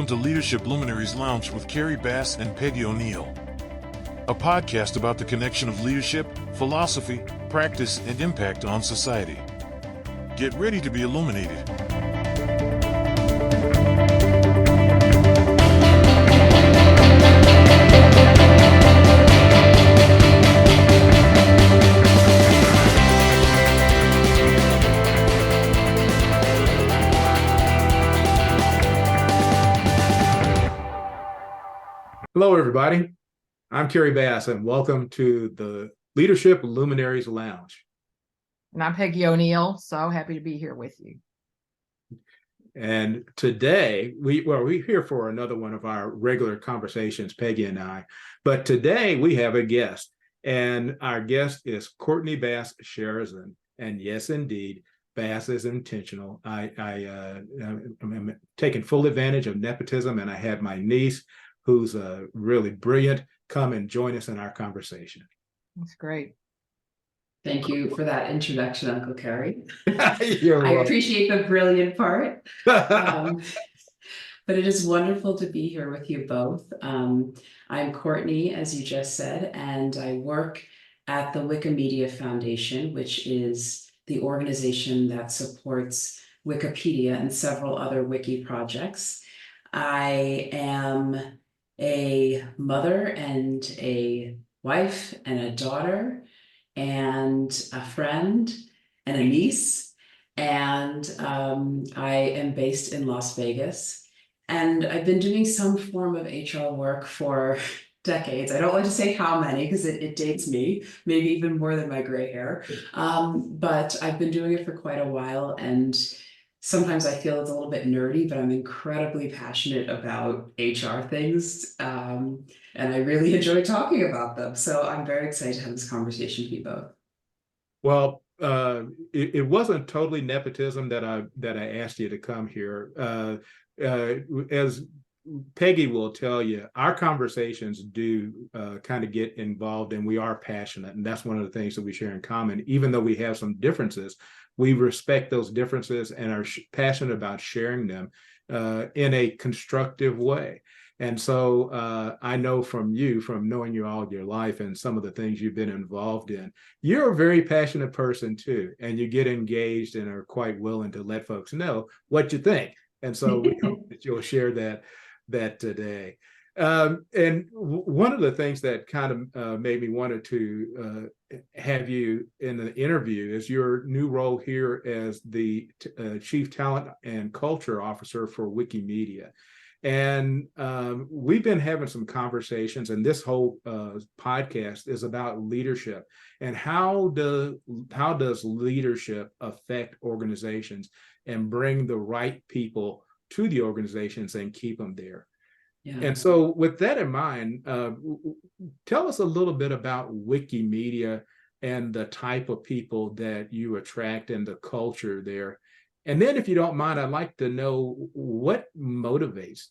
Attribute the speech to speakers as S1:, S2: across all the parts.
S1: welcome to Leadership Luminaries Lounge with Kerry Bass and Peggy O'Neill, a podcast about the connection of leadership, philosophy, practice, and impact on society. Get ready to be illuminated.
S2: Hello, everybody. I'm Kerry Bass, and welcome to the Leadership Luminaries Lounge.
S3: And I'm Peggy O'Neill, so happy to be here with you.
S2: And today, we're here for another one of our regular conversations, Peggy and I. But today we have a guest, and our guest is Courtney Bass Sherizen. And yes, indeed, Bass is intentional. I'm taking full advantage of nepotism, and I had my niece, who's really brilliant, come and join us in our conversation.
S3: That's great.
S4: Thank you for that introduction, Uncle Kerry.
S2: You're welcome.
S4: I appreciate the brilliant part. But it is wonderful to be here with you both. I'm Courtney, as you just said, and I work at the Wikimedia Foundation, which is the organization that supports Wikipedia and several other wiki projects. I am a mother and a wife and a daughter and a friend and a niece, and I am based in Las Vegas, and I've been doing some form of HR work for decades. I don't like to say how many because it dates me, maybe even more than my gray hair, but I've been doing it for quite a while, and sometimes I feel it's a little bit nerdy, but I'm incredibly passionate about HR things, and I really enjoy talking about them. So I'm very excited to have this conversation with you both.
S2: Well, it wasn't totally nepotism that I asked you to come here. As Peggy will tell you, our conversations do kind of get involved, and we are passionate, and that's one of the things that we share in common. Even though we have some differences, we respect those differences and are passionate about sharing them in a constructive way. And so I know from knowing you all your life and some of the things you've been involved in, you're a very passionate person too, and you get engaged and are quite willing to let folks know what you think. And so we hope that you'll share that today. And one of the things that kind of made me wanted to have you in the interview is your new role here as the Chief Talent and Culture Officer for Wikimedia. And we've been having some conversations, and this whole podcast is about leadership and how does leadership affect organizations and bring the right people to the organizations and keep them there. Yeah. And so with that in mind, tell us a little bit about Wikimedia and the type of people that you attract and the culture there. And then if you don't mind, I'd like to know what motivates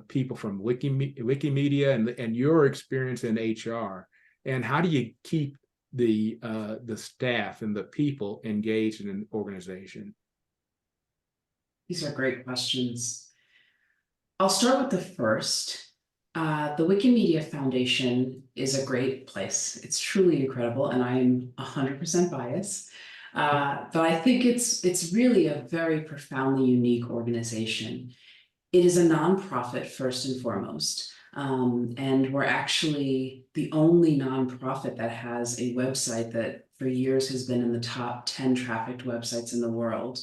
S2: people from Wikimedia and your experience in HR, and how do you keep the staff and the people engaged in an organization?
S4: These are great questions. I'll start with the first. The Wikimedia Foundation is a great place. It's truly incredible, and I am 100% biased. But I think it's really a very profoundly unique organization. It is a nonprofit first and foremost, and we're actually the only nonprofit that has a website that for years has been in the top 10 trafficked websites in the world.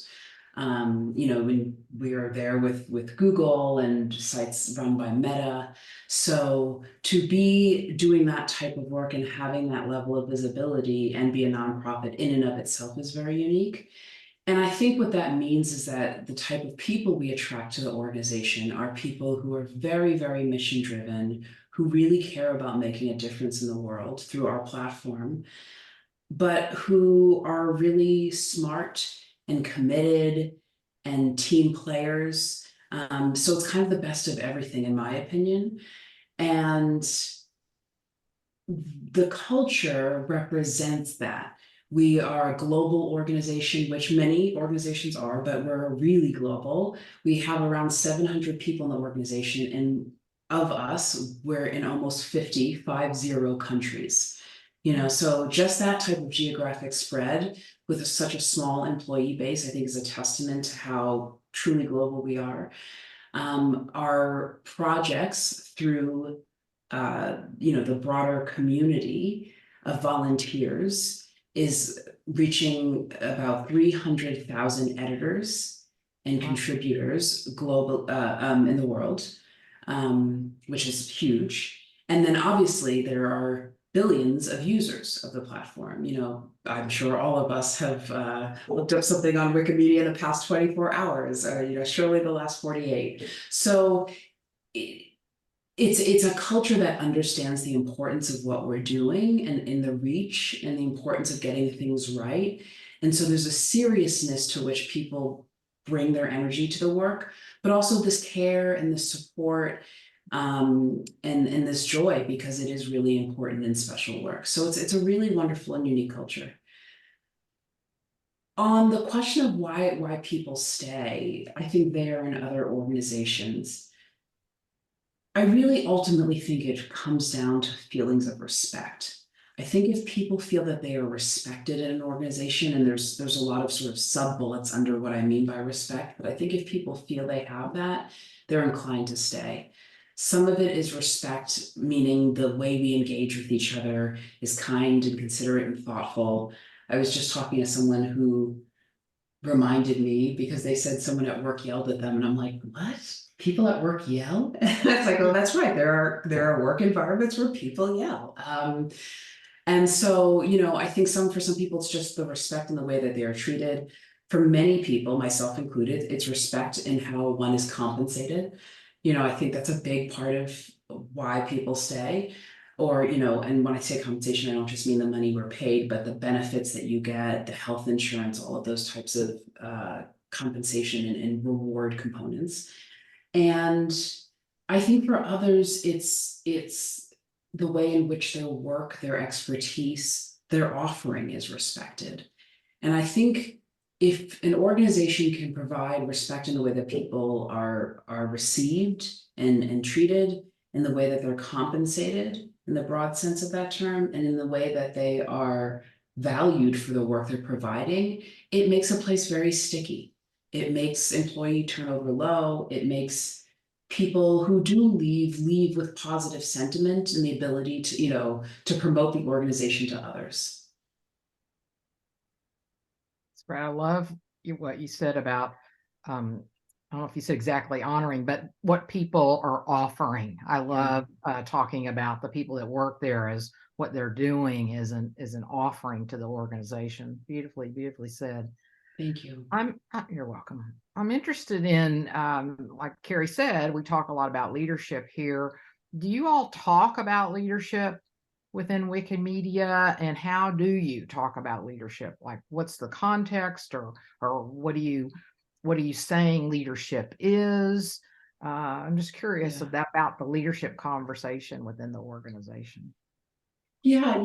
S4: When we are there with Google and sites run by Meta. So to be doing that type of work and having that level of visibility and be a nonprofit in and of itself is very unique. And I think what that means is that the type of people we attract to the organization are people who are very, very mission driven, who really care about making a difference in the world through our platform, but who are really smart and committed and team players. So it's kind of the best of everything, in my opinion. And the culture represents that. We are a global organization, which many organizations are, but we're really global. We have around 700 people in the organization, and of us, we're in almost 50 countries. So just that type of geographic spread with such a small employee base, I think is a testament to how truly global we are. Our projects through, the broader community of volunteers is reaching about 300,000 editors and contributors global in the world, which is huge. And then obviously there are billions of users of the platform. I'm sure all of us have looked up something on Wikimedia in the past 24 hours, or surely the last 48. So it's a culture that understands the importance of what we're doing and in the reach and the importance of getting things right. And so there's a seriousness to which people bring their energy to the work, but also this care and this support and this joy, because it is really important and special work. So it's a really wonderful and unique culture. On the question of why people stay, I think there and other organizations, I really ultimately think it comes down to feelings of respect. I think if people feel that they are respected in an organization, and there's a lot of sort of sub bullets under what I mean by respect, but I think if people feel they have that, they're inclined to stay. Some of it is respect, meaning the way we engage with each other is kind and considerate and thoughtful. I was just talking to someone who reminded me, because they said someone at work yelled at them, and I'm like, what? People at work yell? It's like, oh, that's right. There are work environments where people yell. And so, I think for some people, it's just the respect and the way that they are treated. For many people, myself included, it's respect in how one is compensated. I think that's a big part of why people stay. Or, and when I say compensation, I don't just mean the money we're paid, but the benefits that you get, the health insurance, all of those types of compensation and reward components. And I think for others, it's the way in which their work, their expertise, their offering is respected. And I think if an organization can provide respect in the way that people are received and treated, in the way that they're compensated in the broad sense of that term, and in the way that they are valued for the work they're providing, it makes a place very sticky. It makes employee turnover low. It makes people who do leave with positive sentiment and the ability to, to promote the organization to others.
S3: That's great. I love what you said about, I don't know if you said exactly honoring, but what people are offering. I love talking about the people that work there as what they're doing is an offering to the organization. Beautifully said.
S4: Thank you.
S3: You're welcome. I'm interested in, like Kerry said, we talk a lot about leadership here. Do you all talk about leadership within Wikimedia, and how do you talk about leadership? Like, what's the context, or what are you saying leadership is? I'm just curious about the leadership conversation within the organization.
S4: Yeah,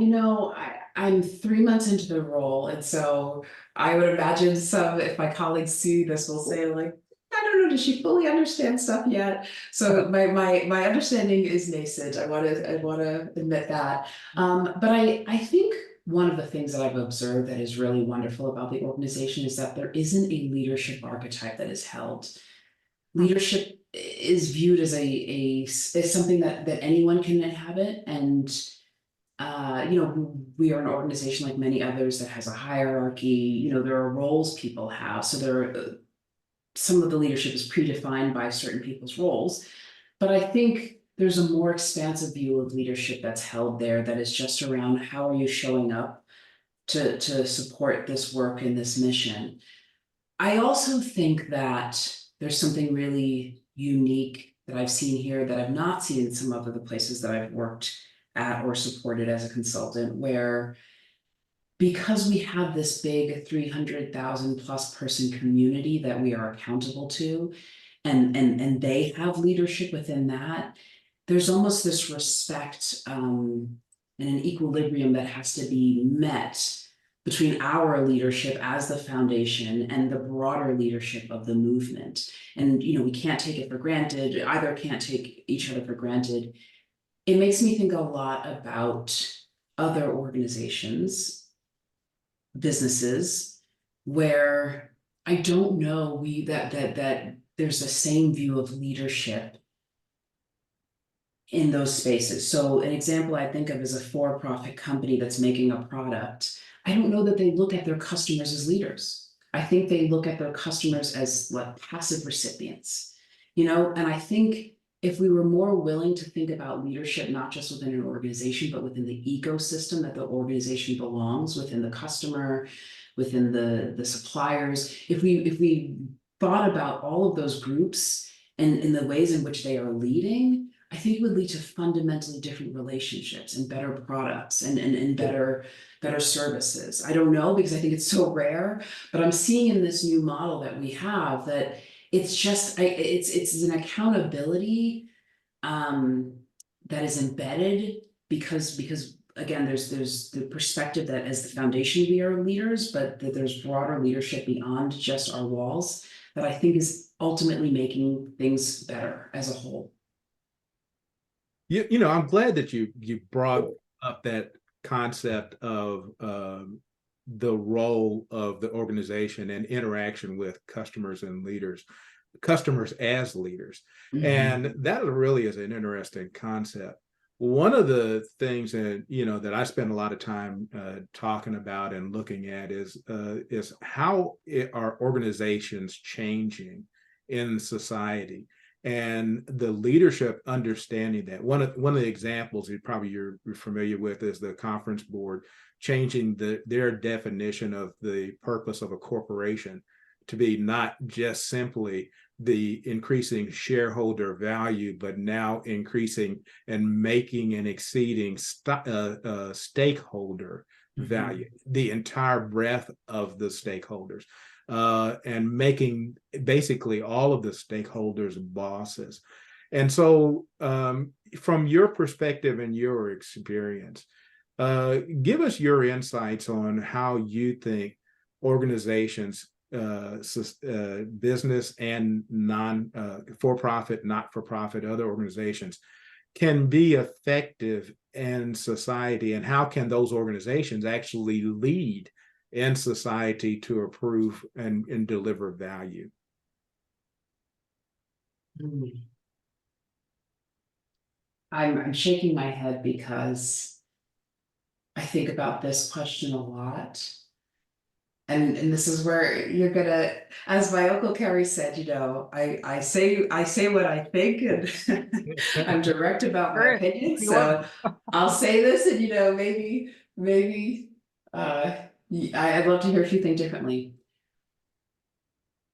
S4: I'm 3 months into the role, and so I would imagine if my colleagues see this, will say like, I don't know, does she fully understand stuff yet? So my understanding is nascent. I want to admit that. But I think one of the things that I've observed that is really wonderful about the organization is that there isn't a leadership archetype that is held. Leadership is viewed as as something that anyone can inhabit, and we are an organization like many others that has a hierarchy. There are roles people have. So some of the leadership is predefined by certain people's roles. But I think there's a more expansive view of leadership that's held there that is just around how are you showing up to support this work and this mission. I also think that there's something really unique that I've seen here that I've not seen in some other places that I've worked at or supported as a consultant, where because we have this big 300,000 plus person community that we are accountable to, and they have leadership within that, there's almost this respect and an equilibrium that has to be met between our leadership as the foundation and the broader leadership of the movement. And, we can't take it for granted. Either can't take each other for granted. It makes me think a lot about other organizations, businesses, where I don't know that there's the same view of leadership in those spaces. So an example I think of is a for-profit company that's making a product. I don't know that they look at their customers as leaders. I think they look at their customers as like passive recipients, and I think if we were more willing to think about leadership, not just within an organization, but within the ecosystem that the organization belongs, within the customer, within the suppliers, if we thought about all of those groups and in the ways in which they are leading, I think it would lead to fundamentally different relationships and better products and better services. I don't know, because I think it's so rare, but I'm seeing in this new model that we have that it's just it's an accountability that is embedded because again there's the perspective that as the foundation we are leaders, but that there's broader leadership beyond just our walls that I think is ultimately making things better as a whole.
S2: I'm glad that you brought up that concept of the role of the organization and interaction with customers and leaders, customers as leaders.
S4: Mm-hmm.
S2: And that really is an interesting concept. One of the things that, that I spend a lot of time talking about and looking at is how are organizations changing in society, and the leadership understanding that. One of the examples you're familiar with is the Conference Board changing their definition of the purpose of a corporation to be not just simply the increasing shareholder value, but now increasing and making and exceeding stakeholder value, the entire breadth of the stakeholders, and making basically all of the stakeholders bosses. And so from your perspective and your experience, give us your insights on how you think organizations, business and for-profit, not-for-profit, other organizations can be effective in society, and how can those organizations actually lead in society to improve and deliver value?
S4: I'm shaking my head because I think about this question a lot. And this is where you're gonna, as my Uncle Kerry said, I say what I think, and I'm direct about my opinion. So I'll say this, and maybe I'd love to hear if you think differently.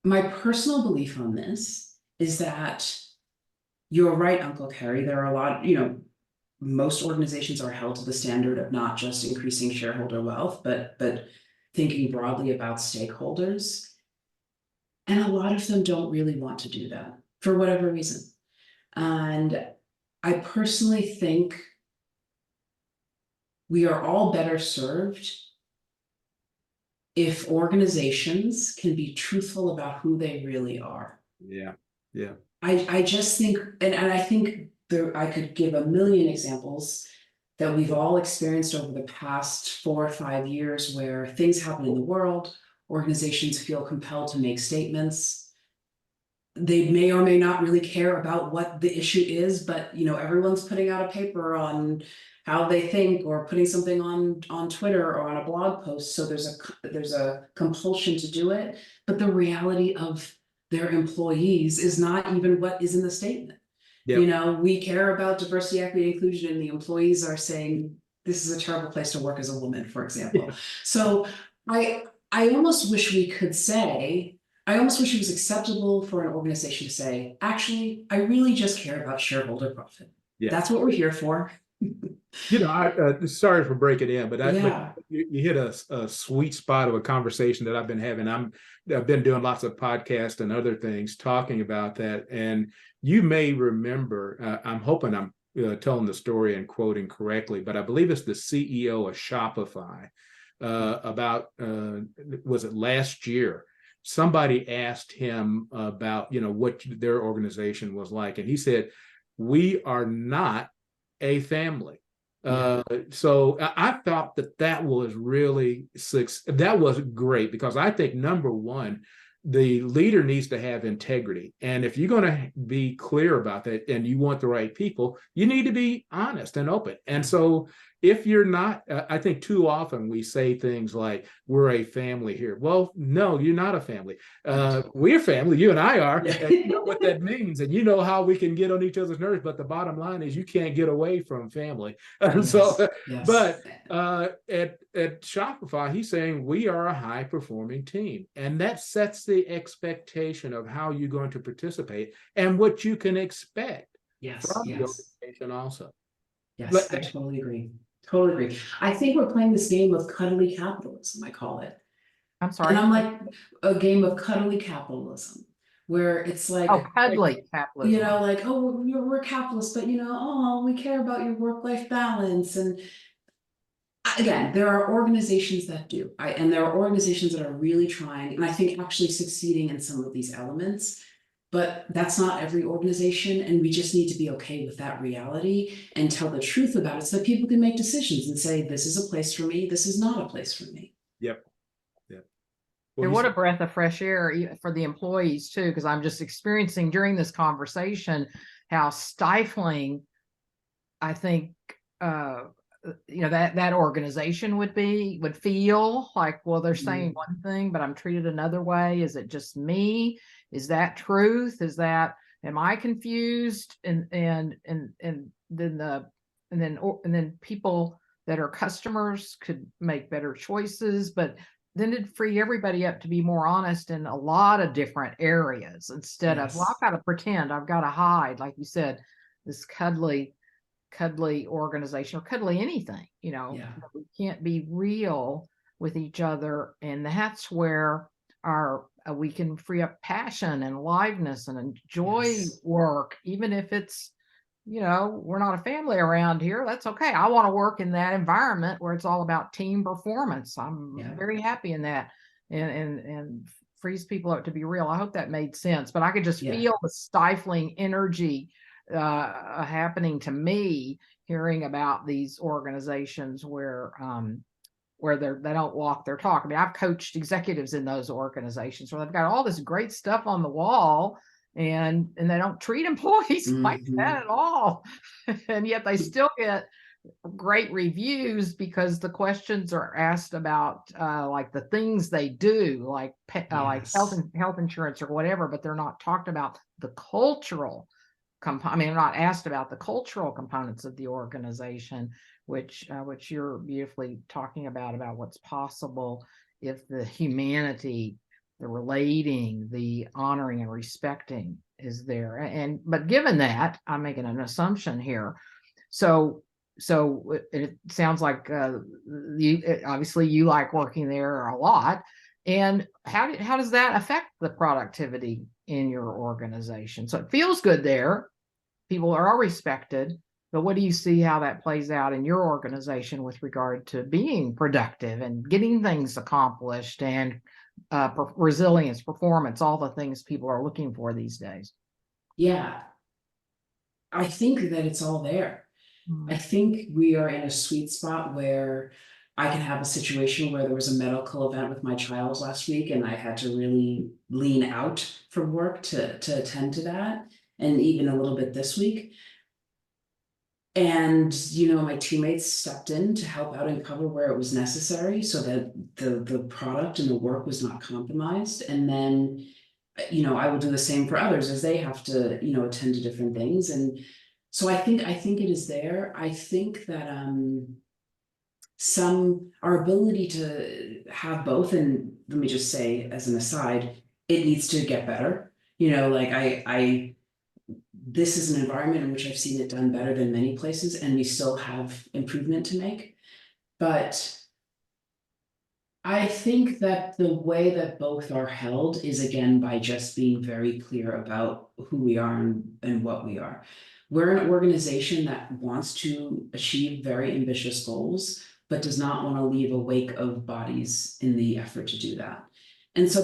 S4: My personal belief on this is that you're right, Uncle Kerry. There are a lot, most organizations are held to the standard of not just increasing shareholder wealth, but thinking broadly about stakeholders. And a lot of them don't really want to do that for whatever reason. And I personally think we are all better served if organizations can be truthful about who they really are.
S2: Yeah.
S4: I just think, and I think I could give a million examples that we've all experienced over the past 4 or 5 years, where things happen in the world, organizations feel compelled to make statements. They may or may not really care about what the issue is, but everyone's putting out a paper on how they think, or putting something on Twitter or on a blog post. So there's a compulsion to do it, but the reality of their employees is not even what is in the statement. Yep. We care about diversity, equity, and inclusion, and the employees are saying this is a terrible place to work as a woman, for example. Yeah. So I almost wish we could say, I almost wish it was acceptable for an organization to say, actually, I really just care about shareholder profit. Yeah. That's what we're here for.
S2: Sorry for breaking in, but you hit a sweet spot of a conversation that I've been having. I've been doing lots of podcasts and other things talking about that. And you may remember, I'm hoping I'm telling the story and quoting correctly, but I believe it's the CEO of Shopify about, was it last year? Somebody asked him about, what their organization was like. And he said, we are not a family. So I thought that was really that was great, because I think, number one, the leader needs to have integrity. And if you're going to be clear about that and you want the right people, you need to be honest and open. And so if you're not, I think too often we say things like, we're a family here. Well, no, you're not a family. We're family, you and I are. And you know what that means. And you know how we can get on each other's nerves. But the bottom line is, you can't get away from family.
S4: Yes,
S2: So,
S4: yes.
S2: but at Shopify, he's saying we are a high performing team. And that sets the expectation of how you're going to participate and what you can expect from the organization also.
S4: Yes, I totally agree. Totally agree. I think we're playing this game of cuddly capitalism, I call it.
S3: I'm sorry.
S4: And I'm like, a game of cuddly capitalism, where it's like,
S3: oh, cuddly capitalism.
S4: like, oh, we're capitalists, but oh, we care about your work-life balance. And again, there are organizations that do, and there are organizations that are really trying, and I think actually succeeding in some of these elements. But that's not every organization, and we just need to be okay with that reality and tell the truth about it, so that people can make decisions and say, this is a place for me, this is not a place for me.
S2: Yep.
S3: And what a breath of fresh air for the employees too, because I'm just experiencing during this conversation how stifling I think that organization would feel like, well, they're saying one thing, but I'm treated another way. Is it just me? Is that truth? Am I confused? And then people that are customers could make better choices, but then it'd free everybody up to be more honest in a lot of different areas, instead of, well, I've got to pretend, I've got to hide, like you said, this cuddly organization, or cuddly anything, we can't be real with each other. And that's where we can free up passion and aliveness and enjoy work, even if it's, we're not a family around here. That's okay. I want to work in that environment where it's all about team performance. I'm very happy in that, and frees people up to be real. I hope that made sense, but I could just feel the stifling energy happening to me hearing about these organizations where they don't walk their talk. I mean, I've coached executives in those organizations where they've got all this great stuff on the wall, and they don't treat employees like that at all. And yet they still get great reviews because the questions are asked about like the things they do, like health insurance or whatever, but they're not talked about the cultural they're not asked about the cultural components of the organization, which you're beautifully talking about what's possible if the humanity, the relating, the honoring and respecting is there. But given that, I'm making an assumption here. So it sounds like obviously you like working there a lot. And how does that affect the productivity in your organization? So it feels good there. People are all respected, but what do you see how that plays out in your organization with regard to being productive and getting things accomplished and resilience, performance, all the things people are looking for these days?
S4: Yeah, I think that it's all there. I think we are in a sweet spot where I can have a situation where there was a medical event with my child last week, and I had to really lean out from work to attend to that, and even a little bit this week. And, my teammates stepped in to help out and cover where it was necessary so that the product and the work was not compromised. And then, I will do the same for others as they have to, attend to different things. And so I think it is there. I think that our ability to have both, and let me just say as an aside, it needs to get better. This is an environment in which I've seen it done better than many places, and we still have improvement to make. But I think that the way that both are held is, again, by just being very clear about who we are and what we are. We're an organization that wants to achieve very ambitious goals, but does not want to leave a wake of bodies in the effort to do that. And so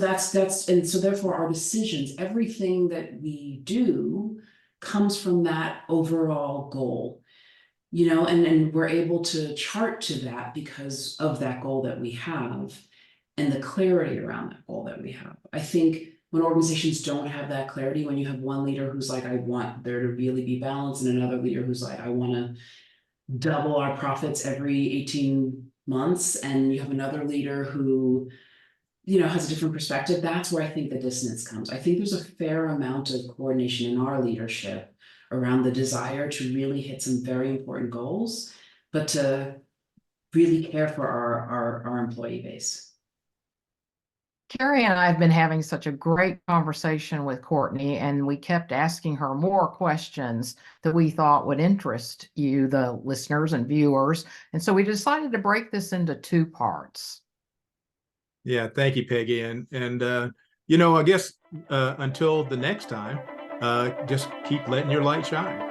S4: and so therefore our decisions, everything that we do comes from that overall goal, and we're able to chart to that because of that goal that we have and the clarity around that goal that we have. I think when organizations don't have that clarity, when you have one leader who's like, I want there to really be balance, and another leader who's like, I want to double our profits every 18 months, and you have another leader who has a different perspective, that's where I think the dissonance comes. I think there's a fair amount of coordination in our leadership around the desire to really hit some very important goals, but to really care for our employee base.
S3: Kerry and I have been having such a great conversation with Courtney, and we kept asking her more questions that we thought would interest you, the listeners and viewers. And so we decided to break this into 2 parts.
S2: Yeah, thank you, Peggy. And I guess until the next time, just keep letting your light shine.